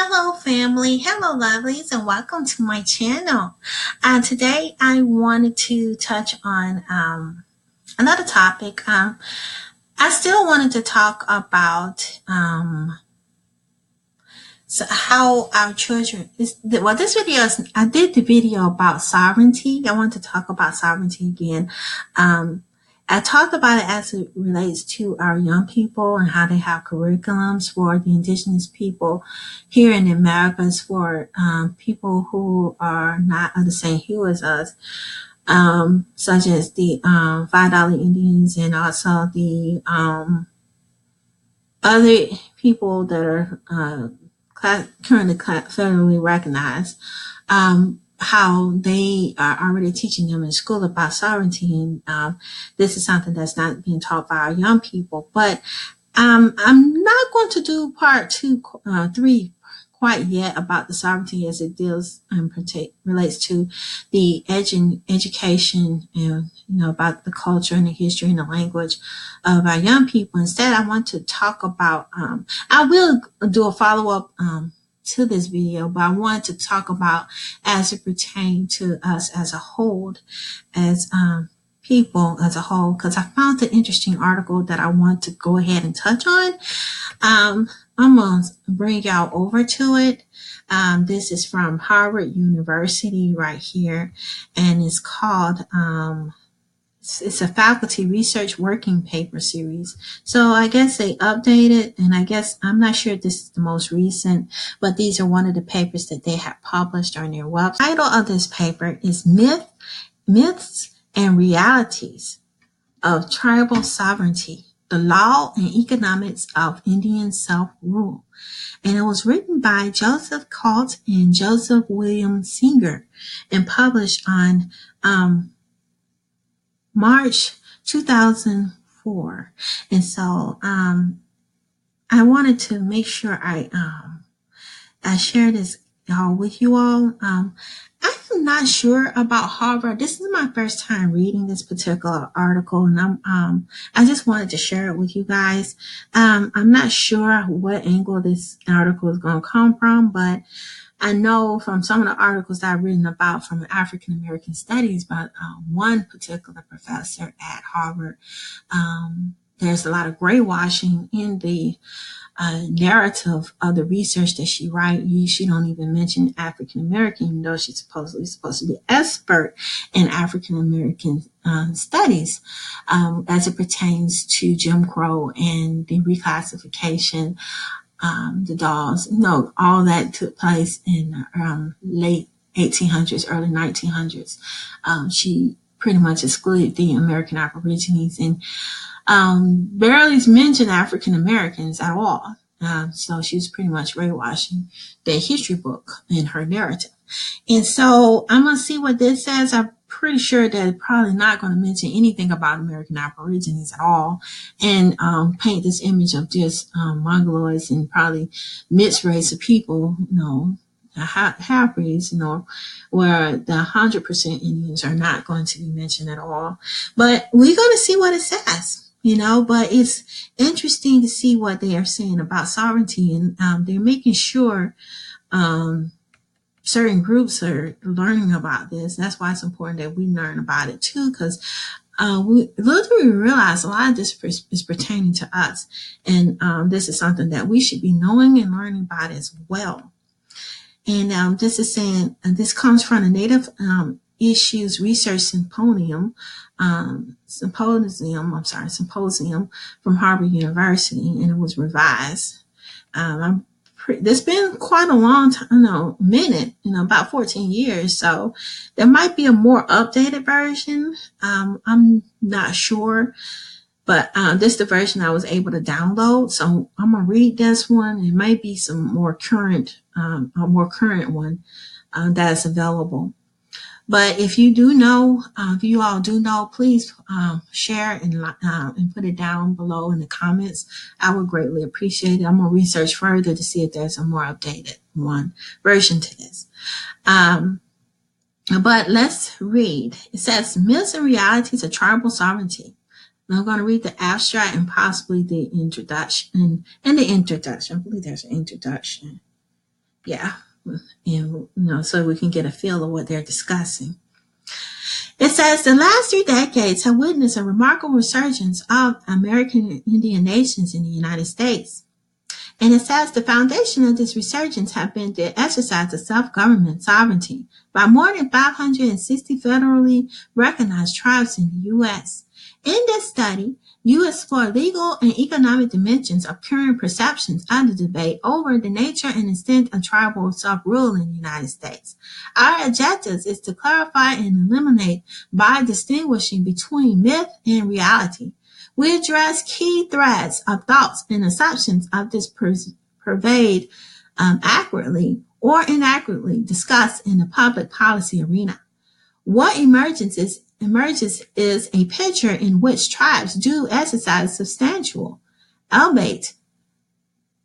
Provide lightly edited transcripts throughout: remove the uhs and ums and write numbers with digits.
Hello, family. Hello, lovelies, and welcome to my channel. Today, I wanted to touch on another topic. I still wanted to talk about how our children this video is. I did the video about sovereignty. I want to talk about sovereignty again. I talked about it as it relates to our young people and how they have curriculums for the indigenous people here in America, as for people who are not of the same hue as us, such as the $5 Indians and also the other people that are currently federally recognized. How they are already teaching them in school about sovereignty, and this is something that's not being taught by our young people. But I'm not going to do part 3 quite yet about the sovereignty, as it deals and relates to the education and about the culture and the history and the language of our young people. Instead, I want to talk about. I will do a follow-up to this video, but I wanted to talk about as it pertains to us as a whole, as people as a whole, because I found an interesting article that I want to go ahead and touch on. I'm going to bring y'all over to it. This is from Harvard University right here, and it's called it's a faculty research working paper series. So I guess they updated, and I guess I'm not sure if this is the most recent, but these are one of the papers that they have published on their website. The title of this paper is Myths and Realities of Tribal Sovereignty, the Law and Economics of Indian Self-Rule. And it was written by Joseph Colt and Joseph William Singer and published on March 2004. And so I wanted to make sure I share this with you all. I'm not sure about Harvard. This is my first time reading this particular article, and I just wanted to share it with you guys. I'm not sure what angle this article is going to come from, but I know from some of the articles that I've written about from African American studies, but one particular professor at Harvard, there's a lot of brainwashing in the narrative of the research that she writes. She don't even mention African American, even though she's supposed to be an expert in African American studies, as it pertains to Jim Crow and the reclassification. The dolls, all that took place in late 1800s, early 1900s. She pretty much excluded the American Aborigines and barely mentioned African Americans at all. So she was pretty much brainwashing the history book in her narrative. And so I'm going to see what this says. I'm pretty sure that it's probably not going to mention anything about American Aborigines at all, and paint this image of just Mongoloids and probably mixed race of people, half-breeds, where the 100% Indians are not going to be mentioned at all. But we're going to see what it says, but it's interesting to see what they are saying about sovereignty, and they're making sure certain groups are learning about this. That's why it's important that we learn about it too, because we realize a lot of this is pertaining to us, and this is something that we should be knowing and learning about as well. And this is saying, this comes from the Native Issues Research Symposium from Harvard University, and it was revised. There's been quite a long time, about 14 years. So there might be a more updated version. I'm not sure, but this is the version I was able to download. So I'm going to read this one. It might be some more current, a more current one that is available. But if you do know, if you all do know, please share and put it down below in the comments. I would greatly appreciate it. I'm going to research further to see if there's a more updated version to this. But let's read. It says, Myths and Realities of Tribal Sovereignty. And I'm going to read the abstract and possibly the introduction. And the introduction. I believe there's an introduction. Yeah, and so we can get a feel of what they're discussing. It says the last 3 decades have witnessed a remarkable resurgence of American Indian nations in the United States. And it says the foundation of this resurgence have been the exercise of self-government sovereignty by more than 560 federally recognized tribes in the U.S. In this study, you explore legal and economic dimensions of current perceptions of the debate over the nature and extent of tribal self-rule in the United States. Our objective is to clarify and eliminate by distinguishing between myth and reality. We address key threads of thoughts and assumptions of this pervade accurately or inaccurately discussed in the public policy arena. What emerges is a picture in which tribes do exercise substantial, albeit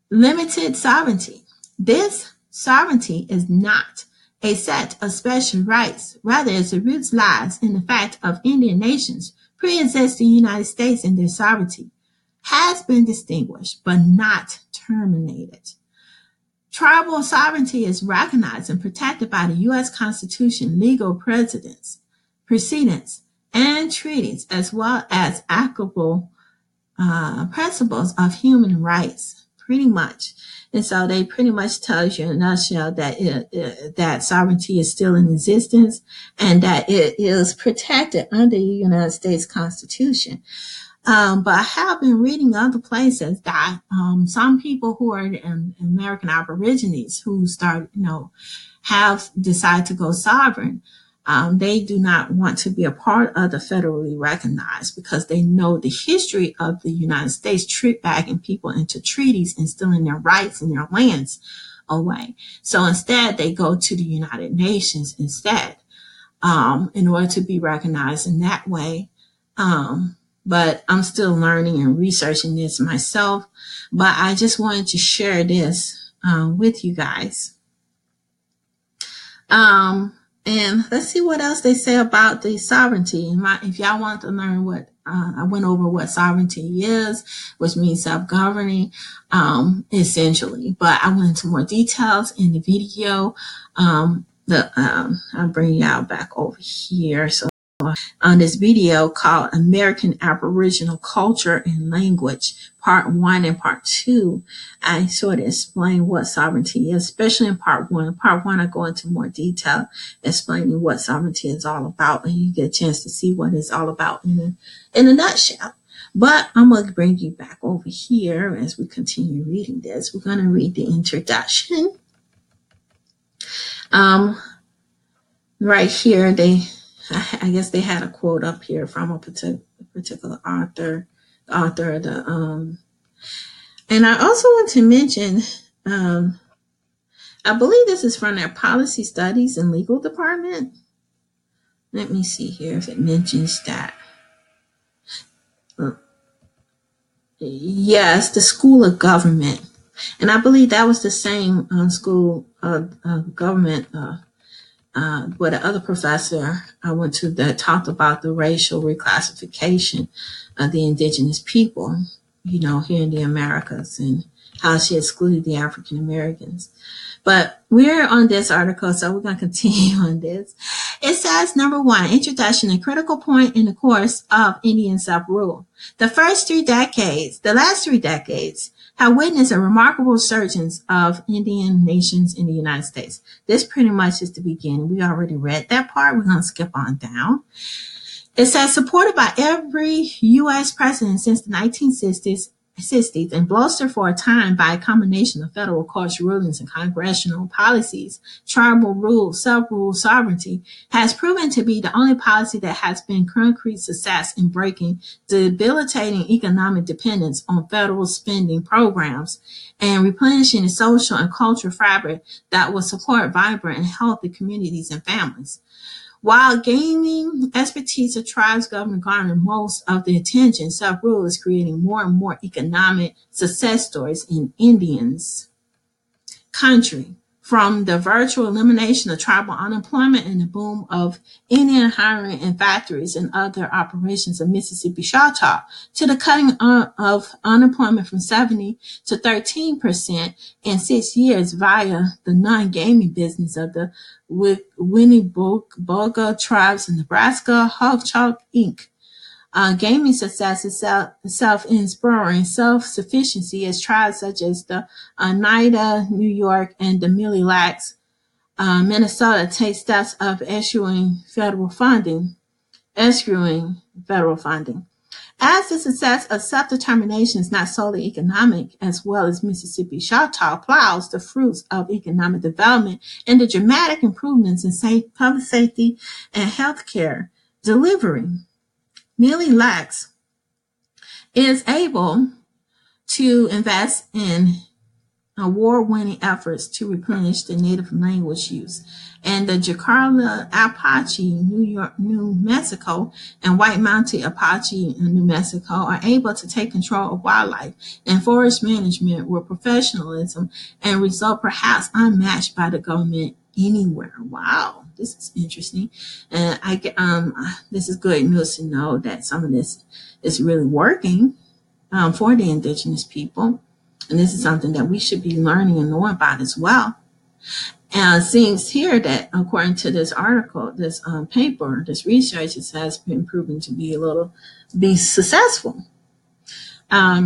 limited sovereignty. This sovereignty is not a set of special rights. Rather, its roots lies in the fact of Indian nations pre-existing United States and their sovereignty has been distinguished but not terminated. Tribal sovereignty is recognized and protected by the U.S. Constitution, legal precedents, and treaties, as well as applicable principles of human rights, pretty much. And so they pretty much tells you in a nutshell that that sovereignty is still in existence and that it is protected under the United States Constitution. But I have been reading other places that some people who are American Aborigines who have decided to go sovereign. They do not want to be a part of the federally recognized because they know the history of the United States bagging people into treaties and stealing their rights and their lands away. So instead, they go to the United Nations instead in order to be recognized in that way. But I'm still learning and researching this myself. But I just wanted to share this with you guys. And let's see what else they say about the sovereignty. If y'all want to learn what I went over what sovereignty is, which means self-governing, essentially. But I went into more details in the video. I'll bring y'all back over here. So on this video called American Aboriginal Culture and Language, Part 1 and Part 2, I sort of explain what sovereignty is, especially in Part 1. Part 1, I go into more detail explaining what sovereignty is all about, and you get a chance to see what it's all about in a nutshell. But I'm going to bring you back over here as we continue reading this. We're going to read the introduction. Right here, I guess they had a quote up here from a particular author, and I also want to mention, I believe this is from their policy studies and legal department. Let me see here if it mentions that. Yes, the School of Government, and I believe that was the same school of government. But the other professor I went to that talked about the racial reclassification of the indigenous people, here in the Americas, and how she excluded the African Americans. But we're on this article, so we're going to continue on this. It says, number 1, introduction, a critical point in the course of Indian self-rule. The last 3 decades, have witnessed a remarkable resurgence of Indian nations in the United States. This pretty much is the beginning. We already read that part. We're going to skip on down. It says, supported by every U.S. president since the 1960s and bolstered for a time by a combination of federal court rulings and congressional policies, tribal rule, self-rule sovereignty has proven to be the only policy that has been concrete success in breaking debilitating economic dependence on federal spending programs and replenishing the social and cultural fabric that will support vibrant and healthy communities and families. While gaining expertise of tribes government garnered most of the attention, self-rule is creating more and more economic success stories in Indians' country from the virtual elimination of tribal unemployment and the boom of Indian hiring in factories and other operations of Mississippi Choctaw to the cutting of unemployment from 70 to 13% in 6 years via the non-gaming business of the Winnebago tribes in Nebraska, Hog Chalk Inc. Gaming success is self-inspiring self-sufficiency as tribes such as the Oneida, New York, and the Mille Lacs, Minnesota take steps of eschewing federal funding. As the success of self-determination is not solely economic, as well as Mississippi Choctaw plows the fruits of economic development and the dramatic improvements in public safety and healthcare delivery. Mille Lacs is able to invest in award-winning efforts to replenish the native language use. And the Jacaranda Apache, New Mexico, and White Mountain Apache in New Mexico are able to take control of wildlife and forest management with professionalism and result perhaps unmatched by the government anywhere. Wow, this is interesting. And this is good news to know that some of this is really working for the indigenous people. And this is something that we should be learning and knowing about as well. And it seems here that according to this article, this paper, this research, it has been proven to be successful.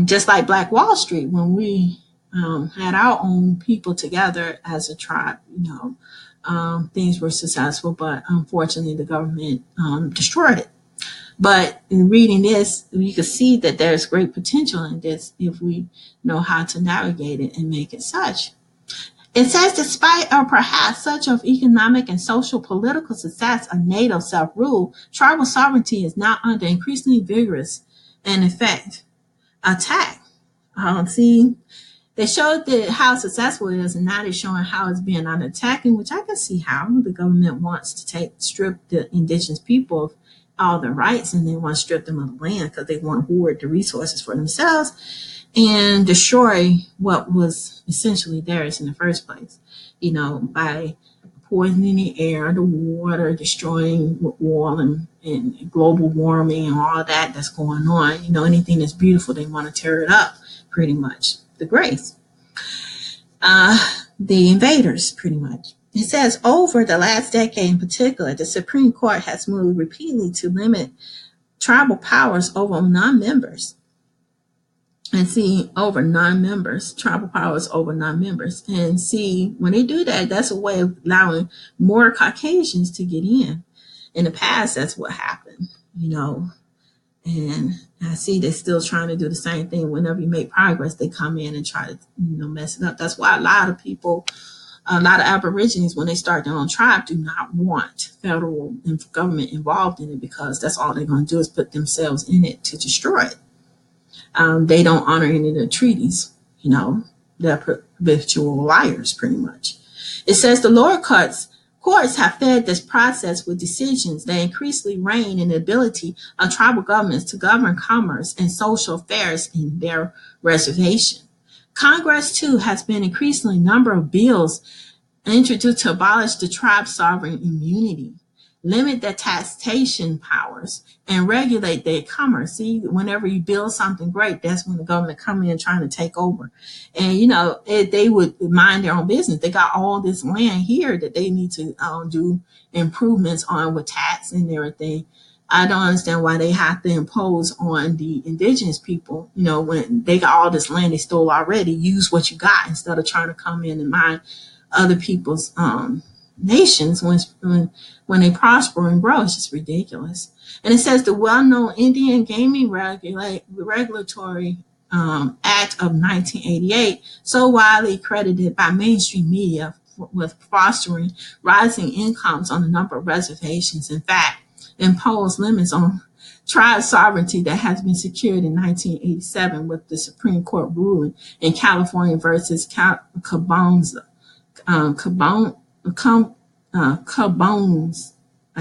Just like Black Wall Street, when we had our own people together as a tribe, things were successful, but unfortunately the government destroyed it. But in reading this, you can see that there's great potential in this if we know how to navigate it and make it such. It says, despite or perhaps such of economic and social political success of native self-rule, tribal sovereignty is now under increasingly vigorous and, in fact, attack. See, they showed how successful it is, and now they're showing how it's being under attack, which I can see how the government wants to strip the indigenous people of all their rights, and they want to strip them of the land because they want to hoard the resources for themselves and destroy what was essentially theirs in the first place, by poisoning the air, the water, destroying oil and global warming and all that's going on. Anything that's beautiful, they want to tear it up, pretty much. The Greys, the invaders, pretty much. It says, over the last decade in particular, the Supreme Court has moved repeatedly to limit tribal powers over non-members. And see, tribal powers over non-members. And see, when they do that, that's a way of allowing more Caucasians to get in. In the past, that's what happened, And I see they're still trying to do the same thing. Whenever you make progress, they come in and try to, mess it up. That's why a lot of Aborigines, when they start their own tribe, do not want federal government involved in it because that's all they're going to do is put themselves in it to destroy it. They don't honor any of the treaties, they're habitual liars, pretty much. It says the lower courts have fed this process with decisions that increasingly rein in the ability of tribal governments to govern commerce and social affairs in their reservation. Congress, too, has been increasingly a number of bills introduced to abolish the tribe's sovereign immunity, limit their taxation powers, and regulate their commerce. See, whenever you build something great, that's when the government come in trying to take over. And, they would mind their own business. They got all this land here that they need to do improvements on with tax and everything. I don't understand why they have to impose on the indigenous people, when they got all this land they stole already, use what you got instead of trying to come in and mine other people's nations when they prosper and grow. It's just ridiculous. And it says the well-known Indian Gaming Regulatory Act of 1988, so widely credited by mainstream media with fostering rising incomes on a number of reservations, in fact, impose limits on tribe sovereignty that has been secured in 1987 with the Supreme Court ruling in California versus Cabones. I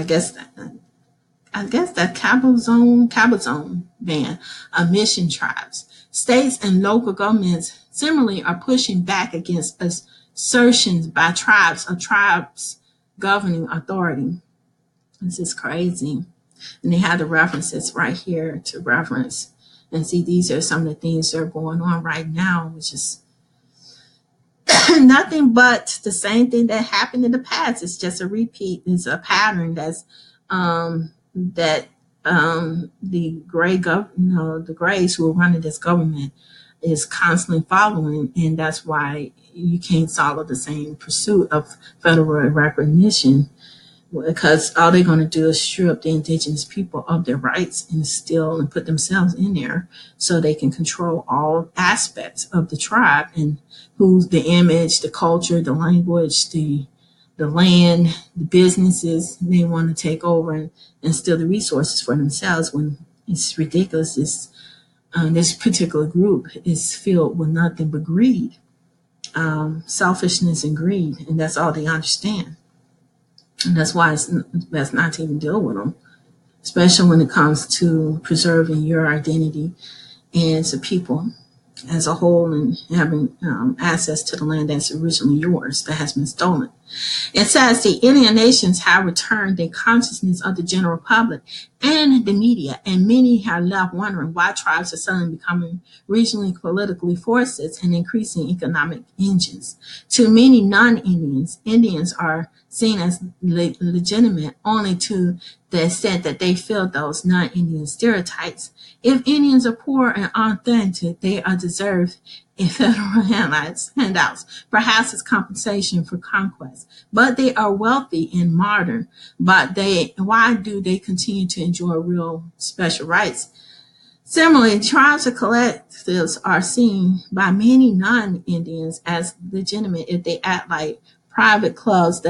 guess that Cabazon ban of mission tribes. States and local governments similarly are pushing back against assertions by tribes of tribes governing authority. This is crazy. And they have the references right here to reference. And see, these are some of the things that are going on right now, which is nothing but the same thing that happened in the past. It's just a repeat. It's a pattern that the Greys who are running this government is constantly following, and that's why you can't follow the same pursuit of federal recognition, because all they're going to do is strip the indigenous people of their rights and put themselves in there so they can control all aspects of the tribe, and who's the image, the culture, the language, the land, the businesses. They want to take over and steal the resources for themselves, when it's ridiculous. This particular group is filled with nothing but greed, selfishness and greed, and that's all they understand. And that's why it's best not to even deal with them, especially when it comes to preserving your identity as a people as a whole, and having access to the land that's originally yours that has been stolen. It says the Indian nations have returned the consciousness of the general public and the media, and many have left wondering why tribes are suddenly becoming regionally politically forces and increasing economic engines. To many non-Indians, Indians are seen as legitimate only to the extent that they fill those non-Indian stereotypes. If Indians are poor and authentic, they are deserved in federal handouts, perhaps as compensation for conquest. But they are wealthy and modern. But why do they continue to enjoy real special rights? Similarly, tribes or collectives are seen by many non-Indians as legitimate if they act like private clubs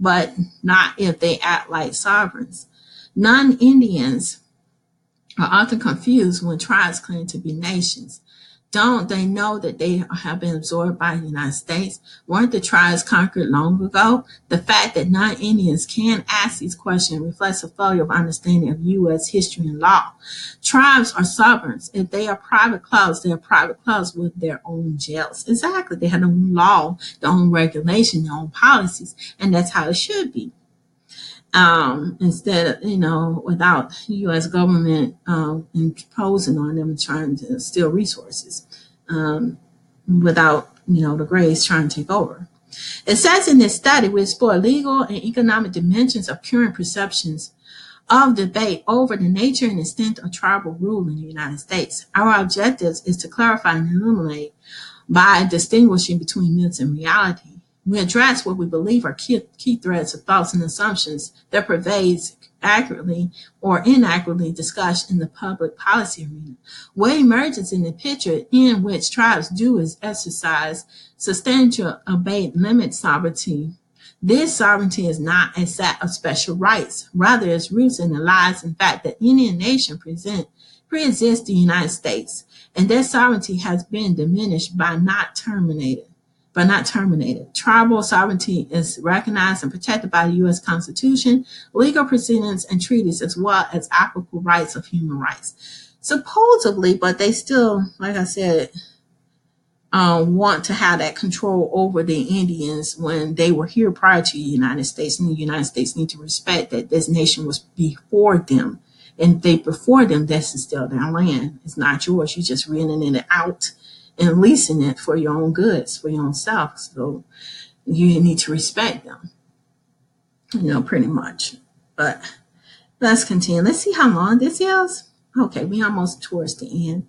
but not if they act like sovereigns. Non-Indians are often confused when tribes claim to be nations. Don't they know that they have been absorbed by the United States? Weren't the tribes conquered long ago? The fact that non-Indians can ask these questions reflects a failure of understanding of U.S. history and law. Tribes are sovereigns. If they are private clubs, they are private clubs with their own jails. Exactly. They have their own law, their own regulation, their own policies, and that's how it should be. Instead of, without U.S. government imposing on them and trying to steal resources, without, the Greys trying to take over. It says in this study, we explore legal and economic dimensions of current perceptions of debate over the nature and extent of tribal rule in the United States. Our objectives is to clarify and illuminate by distinguishing between myths and reality. We address what we believe are key threads of thoughts and assumptions that pervades accurately or inaccurately discussed in the public policy arena. What emerges in the picture in which tribes do is exercise substantial abate limit sovereignty. This sovereignty is not a set of special rights. Rather, its roots in the lies and fact that Indian nation pre-exists the United States, and their sovereignty has been diminished but not terminated. Tribal sovereignty is recognized and protected by the U.S. Constitution, legal proceedings, and treaties, as well as applicable rights of human rights. Supposedly, but they still, like I said, want to have that control over the Indians when they were here prior to the United States, and the United States need to respect that this nation was before them. And they before them, this is still their land. It's not yours. You're just renting it out and leasing it for your own goods, for your own self. So you need to respect them, pretty much. But let's continue. Let's see how long this is. Okay, we're almost towards the end.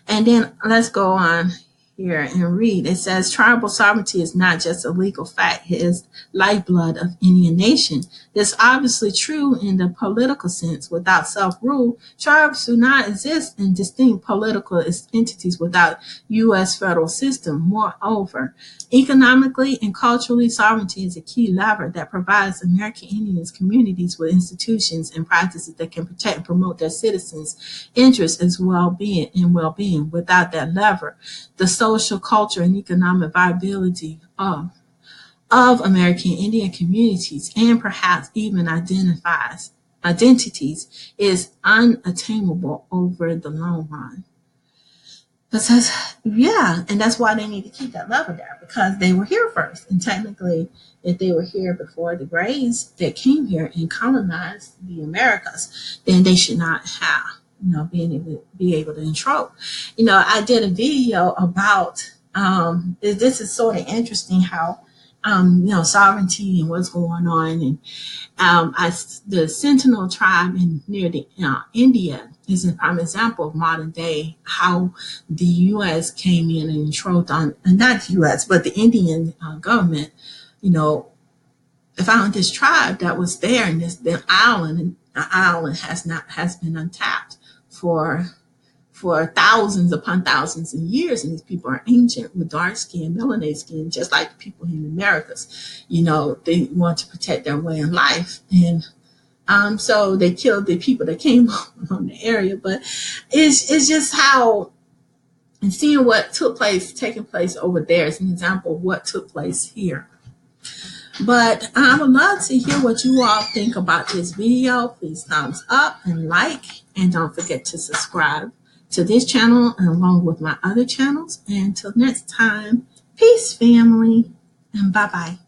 And then let's go on here and read. It says tribal sovereignty is not just a legal fact. It is lifeblood of Indian nation. This is obviously true in the political sense. Without self-rule, tribes do not exist in distinct political entities without U.S. federal system. Moreover, economically and culturally, sovereignty is a key lever that provides American Indians communities with institutions and practices that can protect and promote their citizens' interests as well-being. Without that lever, the social, culture, and economic viability of American Indian communities, and perhaps even identities, is unattainable over the long run. Because, yeah, and that's why they need to keep that level there, because they were here first. And technically, if they were here before the Greys that came here and colonized the Americas, then they should not have, be able to control. I did a video about, this is sort of interesting how, sovereignty and what's going on. And the Sentinel tribe near the India is a prime example of modern day how the U.S. came in and controlled on, and not the U.S. but the Indian government. Found this tribe that was there in the island, and the island has been untapped for thousands upon thousands of years, and these people are ancient with dark skin, melanated skin, just like the people in the Americas. They want to protect their way of life, and so they killed the people that came on the area. But it's just how, and seeing what taking place over there is an example of what took place here. But I would love to hear what you all think about this video. Please thumbs up and like, and don't forget to subscribe to this channel and along with my other channels. And until next time, peace, family, and bye-bye.